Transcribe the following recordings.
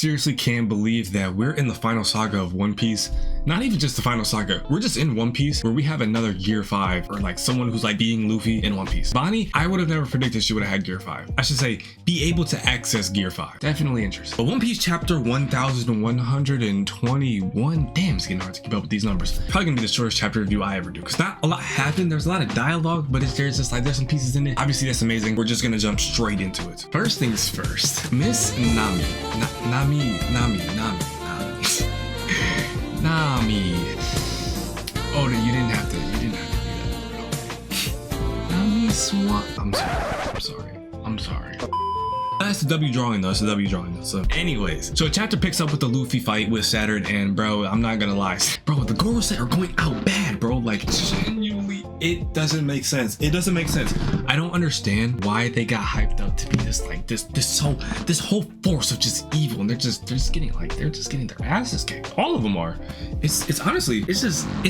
seriously can't believe that we're in the final saga of One Piece. Not even just the final saga, we're just in One Piece where we have another Gear 5 or like someone who's like being Luffy in One Piece. Bonnie, I would have never predicted she would have had Gear 5. I should say be able to access Gear 5. Definitely interesting. But One Piece chapter 1121, damn, it's getting hard to keep up with these numbers. Probably gonna be the shortest chapter review I ever do because not a lot happened. There's a lot of dialogue, but there's just like there's some pieces in it. Obviously that's amazing. We're just gonna jump straight into it. First things first, Miss Nami. Nami. Oh, no, you didn't have to do that. Nami Swan. I'm sorry. That's the W drawing though. So anyways, so chapter picks up with the Luffy fight with Saturn, and bro, I'm not gonna lie, bro, the Gorosei are going out bad, bro. Like genuinely, it doesn't make sense. I don't understand why they got hyped up to be this like this whole force of just evil, and they're just getting their asses kicked. All of them are. It's honestly, it's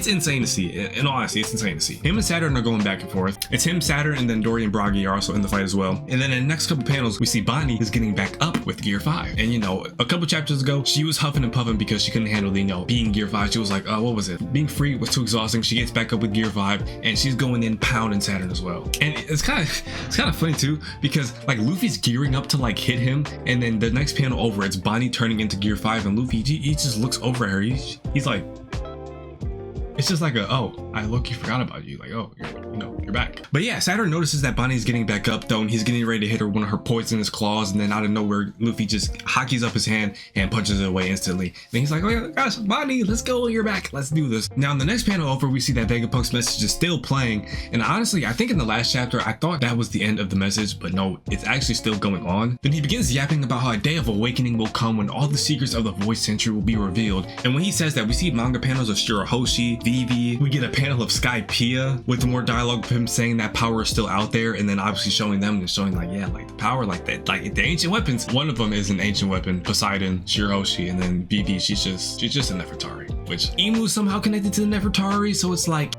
insane to see. In all honesty, it's insane to see. Him and Saturn are going back and forth. It's him, Saturn, and then Dory and Bragi are also in the fight as well. And then in the next couple panels, we see Bonnie is getting back up with Gear 5. And you know, a couple chapters ago, she was huffing and puffing because she couldn't handle the, you know, being Gear 5. She was like, what was it? Being free was too exhausting. She gets back up with Gear 5 and she's going in pounding Saturn as well. And it's kind of funny too, because like Luffy's gearing up to like hit him, and then the next panel over, it's Bonnie turning into Gear 5, and Luffy, he just looks over at her. He's like, it's just like I look-y forgot about you. Like, oh, you're back. But yeah, Saturn notices that Bonnie's getting back up though, and he's getting ready to hit her one of her poisonous claws, and then out of nowhere, Luffy just hockeys up his hand and punches it away instantly. Then he's like, oh yeah, gosh, Bonnie, let's go, you're back, let's do this. Now in the next panel over, we see that Vegapunk's message is still playing, and honestly, I think in the last chapter, I thought that was the end of the message, but no, it's actually still going on. Then he begins yapping about how a day of awakening will come when all the secrets of the voice century will be revealed, and when he says that, we see manga panels of Shirahoshi, Vivi, we get a panel of Skypiea with more dialogue of him saying that power is still out there, and then obviously showing them and showing like, yeah, like the power, like that, like the ancient weapons. One of them is an ancient weapon, Poseidon, Shirahoshi, and then Vivi, she's just a Nefertari, which Imu's somehow connected to the Nefertari, so it's like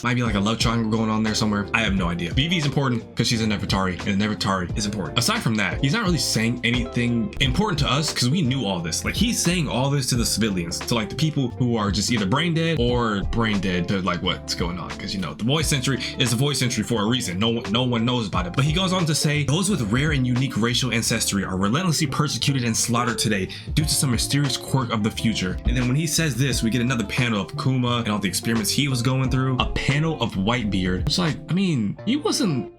might be like a love triangle going on there somewhere. I have no idea. Vivi's important because she's a Nefertari, and the Nefertari is important. Aside from that, he's not really saying anything important to us because we knew all this. Like, he's saying all this to the civilians, to like the people who are just either brain dead or brain dead to like what's going on, because you know the voice century is the voice century for a reason. No one knows about it. But he goes on to say, those with rare and unique racial ancestry are relentlessly persecuted and slaughtered today due to some mysterious quirk of the future. And then when he says this, we get another panel of Kuma and all the experiments he was going through, a panel of Whitebeard. It's like, I mean, he wasn't.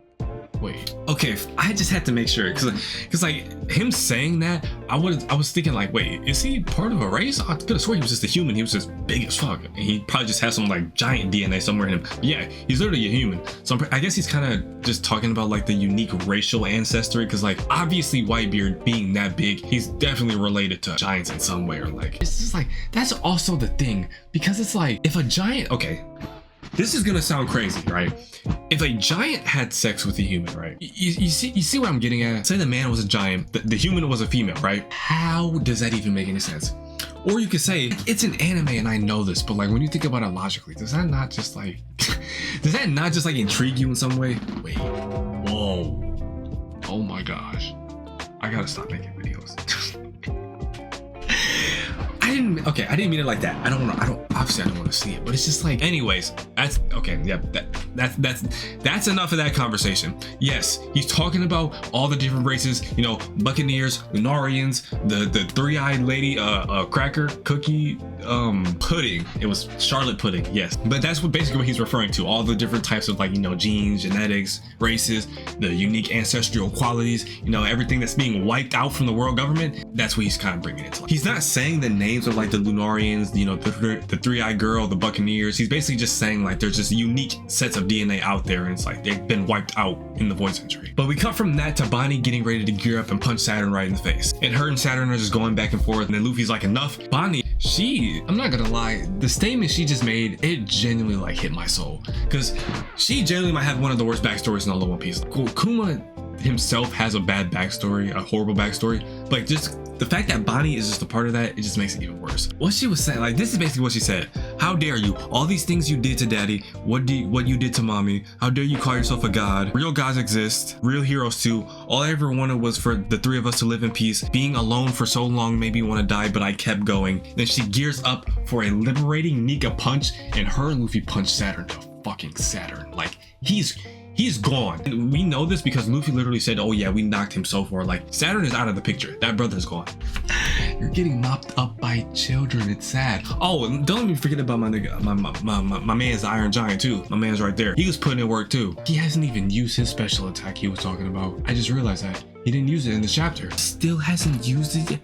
Wait, okay, I just had to make sure because like him saying that, I was thinking like, wait, is he part of a race? I could have sworn he was just a human. He was just big as fuck, and he probably just has some like giant DNA somewhere in him. But yeah, he's literally a human. So I guess he's kind of just talking about like the unique racial ancestry, because like obviously Whitebeard being that big, he's definitely related to giants in some way, or like it's just like that's also the thing, because it's like if a giant, okay, this is gonna sound crazy, right? If a giant had sex with a human, right? You see what I'm getting at? Say the man was a giant, the human was a female, right? How does that even make any sense? Or you could say, it's an anime and I know this, but like when you think about it logically, does that not just like, intrigue you in some way? Wait, whoa, oh my gosh. I gotta stop making videos. I didn't mean it like that. Obviously I don't want to see it, but it's just like, anyways, that's okay. Yeah, that's enough of that conversation. Yes, he's talking about all the different races, you know, Buccaneers, Lunarians, the three-eyed lady, cracker, cookie, pudding. It was Charlotte pudding, yes. But that's basically what he's referring to. All the different types of like, you know, genes, genetics, races, the unique ancestral qualities, you know, everything that's being wiped out from the world government. That's what he's kind of bringing it to. He's not saying the names of like the Lunarians, you know, the three-eyed girl, the Buccaneers. He's basically just saying like there's just unique sets of DNA out there, and it's like they've been wiped out in the void century. But we cut from that to Bonnie getting ready to gear up and punch Saturn right in the face, and her and Saturn are just going back and forth, and then Luffy's like, enough. Bonnie, I'm not gonna lie, the statement she just made, it genuinely like hit my soul, because she genuinely might have one of the worst backstories in all of One Piece. Kuma himself has a bad backstory, a horrible backstory, but just the fact that Bonnie is just a part of that, it just makes it even worse. What she was saying, like, this is basically what she said. How dare you? All these things you did to daddy, what you did to mommy, how dare you call yourself a god? Real gods exist, real heroes too. All I ever wanted was for the three of us to live in peace. Being alone for so long made me want to die, but I kept going. Then she gears up for a liberating Nika punch, and her and Luffy punch Saturn to fucking Saturn. Like, he's gone. And we know this because Luffy literally said, oh yeah, we knocked him so far. Like, Saturn is out of the picture. That brother's gone. You're getting mopped up by children. It's sad. Oh, and don't let me forget about my nigga, my man's the Iron Giant too. My man's right there. He was putting in work too. He hasn't even used his special attack he was talking about. I just realized that. He didn't use it in the chapter. Still hasn't used it yet.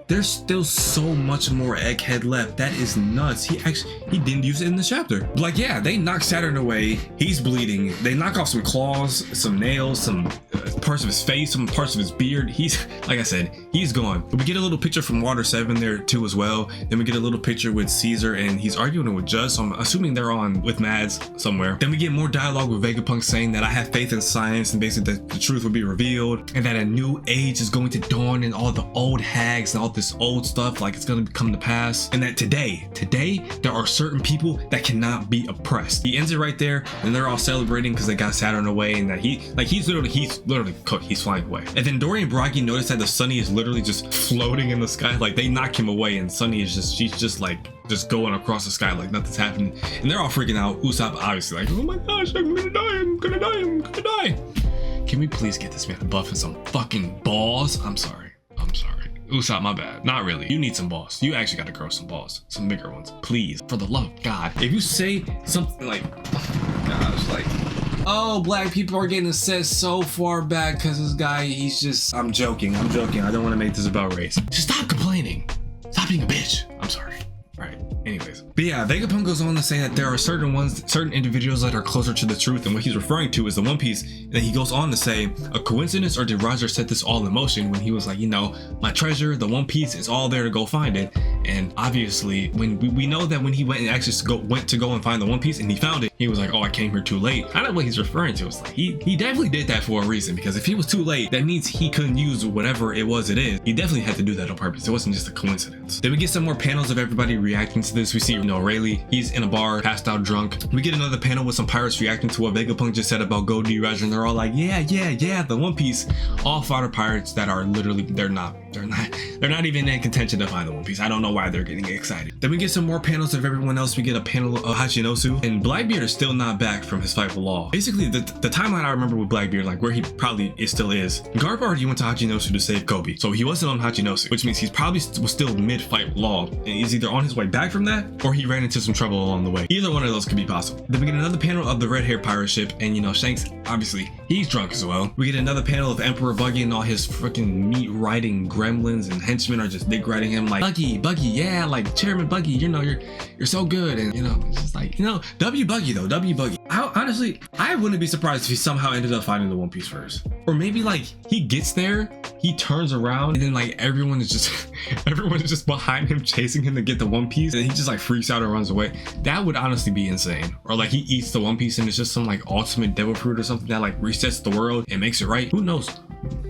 There's still so much more Egghead left. That is nuts. He didn't use it in the chapter. Like, yeah, they knock Saturn away. He's bleeding. They knock off some claws, some nails, some parts of his face, some parts of his beard. He's, like I said, he's gone. But we get a little picture from Water 7 there too as well. Then we get a little picture with Caesar, and he's arguing with Judge, so I'm assuming they're on with Mads somewhere. Then we get more dialogue with Vegapunk saying that I have faith in science, and basically that the truth will be revealed, and that a new age is going to dawn, and all the old hags and all this old stuff, like, it's going to come to pass, and that today there are certain people that cannot be oppressed. He ends it right there, and they're all celebrating because they got Saturn away, and that he's literally cooked. He's flying away. And then Dory and Bragi notice that the Sunny is literally just floating in the sky. Like, they knock him away, and Sunny is she's just going across the sky like nothing's happening, and they're all freaking out. Usopp obviously like, oh my gosh, I'm gonna die. Can we please get this man a buff and some fucking balls? I'm sorry. Usopp, my bad. Not really. You need some balls. You actually gotta grow some balls. Some bigger ones. Please. For the love of God. If you say something like, oh my gosh, like, oh, black people are getting set so far back because this guy, he's just, I'm joking. I don't want to make this about race. Just stop complaining. Stop being a bitch. I'm sorry. All right. Anyways. But yeah, Vegapunk goes on to say that there are certain individuals that are closer to the truth, and what he's referring to is the One Piece. And then he goes on to say, a coincidence, or did Roger set this all in motion when he was like, you know, my treasure, the One Piece is all there to go find it. And obviously, when we know that when he went and actually went to go and find the One Piece and he found it, he was like, oh, I came here too late. Kind of what he's referring to. It's like, he definitely did that for a reason, because if he was too late, that means he couldn't use whatever it is. He definitely had to do that on purpose. It wasn't just a coincidence. Then we get some more panels of everybody reacting to this. We see, you know, Rayleigh, he's in a bar, passed out drunk. We get another panel with some pirates reacting to what Vegapunk just said about Goldie Roger, and they're all like, yeah, the One Piece. All fighter pirates that are literally, they're not even in contention to find the One Piece. I don't know why they're getting excited. Then we get some more panels of everyone else. We get a panel of Hachinosu, and Blackbeard is still not back from his fight with Law. Basically, the timeline I remember with Blackbeard, like where he probably still is, Garp already went to Hachinosu to save Kobe, so he wasn't on Hachinosu, which means he's probably was still mid-fight with Law, and he's either on his way back from that, or he ran into some trouble along the way. Either one of those could be possible. Then we get another panel of the red-haired pirate ship, and you know, Shanks, obviously, he's drunk as well. We get another panel of Emperor Buggy and all his freaking meat-riding gremlins and henchmen are just dick riding him like, Buggy, yeah, like Chairman Buggy, you know, you're so good. And you know, it's just like, you know, W Buggy. Honestly, I wouldn't be surprised if he somehow ended up finding the One Piece first. Or maybe like he gets there, he turns around, and then like everyone is just behind him chasing him to get the One Piece, and he just like freaks out and runs away. That would honestly be insane. Or like he eats the One Piece and it's just some like ultimate devil fruit or something that like resets the world and makes it right. Who knows?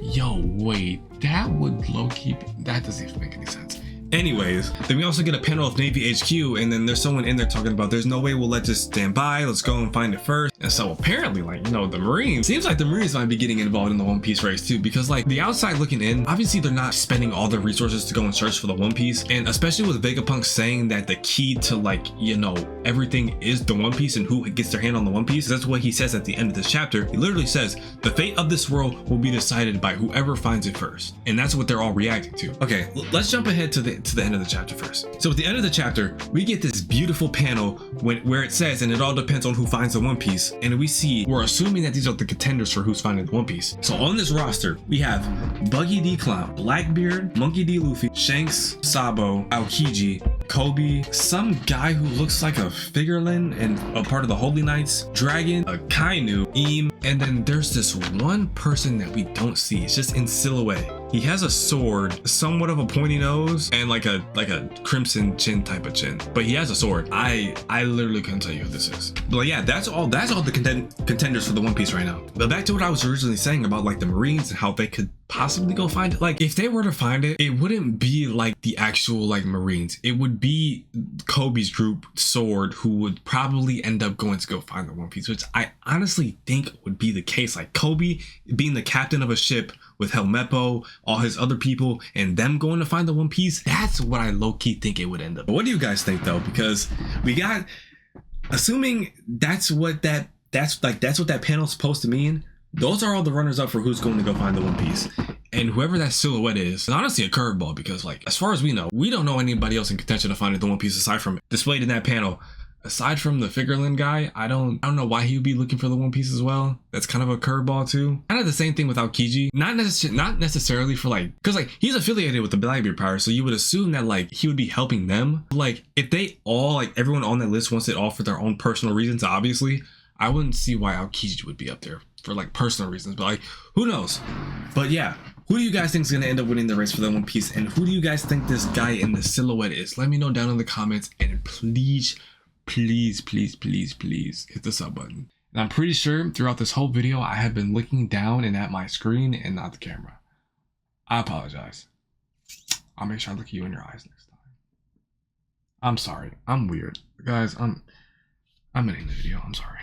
Yo, wait, that would low-key, that doesn't even make any sense. Anyways, then we also get a panel of Navy HQ, and then there's someone in there talking about there's no way we'll let this stand by, let's go and find it first. And so apparently, like, you know, the Marines, seems like the Marines might be getting involved in the One Piece race too, because like the outside looking in, obviously they're not spending all their resources to go and search for the One Piece, and especially with Vegapunk saying that the key to like, you know, everything is the One Piece and who gets their hand on the One Piece. That's what he says at the end of this chapter. He literally says the fate of this world will be decided by whoever finds it first, and that's what they're all reacting to. Okay, let's jump ahead to the end of the chapter first. So at the end of the chapter, we get this beautiful panel where it says, and it all depends on who finds the One Piece, and we're assuming that these are the contenders for who's finding the One Piece. So on this roster, we have Buggy D Clown, Blackbeard, Monkey D Luffy, Shanks, Sabo, Aokiji, Kobe, some guy who looks like a Figureland and a part of the Holy Knights, Dragon, a Kainu, Eam, and then there's this one person that we don't see. It's just in silhouette. He has a sword, somewhat of a pointy nose, and like a crimson chin type of chin. But he has a sword. I literally couldn't tell you who this is. But yeah, that's all the contenders for the One Piece right now. But back to what I was originally saying about like the Marines and how they could possibly go find it. Like if they were to find it, it wouldn't be like the actual like Marines. It would be Kobe's group, Sword, who would probably end up going to go find the One Piece, which I honestly think would be the case. Like Kobe being the captain of a ship with Helmeppo, all his other people, and them going to find the One Piece. That's what I low-key think it would end up. But what do you guys think though? Because we got, assuming that's what that panel's supposed to mean. Those are all the runners up for who's going to go find the One Piece. And whoever that silhouette is honestly a curveball, because like as far as we don't know anybody else in contention of finding the One Piece aside from displayed in that panel. Aside from the Figureland guy, I don't know why he would be looking for the One Piece as well. That's kind of a curveball too. Kind of the same thing with Aokiji. Not necessarily for like, because like he's affiliated with the Blackbeard Power, so you would assume that like he would be helping them. Like if they all, like everyone on that list wants it all for their own personal reasons, obviously, I wouldn't see why Aokiji would be up there for like personal reasons. But like, who knows? But yeah. Who do you guys think is going to end up winning the race for the One Piece? And who do you guys think this guy in the silhouette is? Let me know down in the comments, and please hit the sub button. And I'm pretty sure throughout this whole video I have been looking down and at my screen and not the camera. I apologize. I'll make sure I look at you in your eyes next time. I'm sorry. I'm weird. Guys, I'm ending the video. I'm sorry.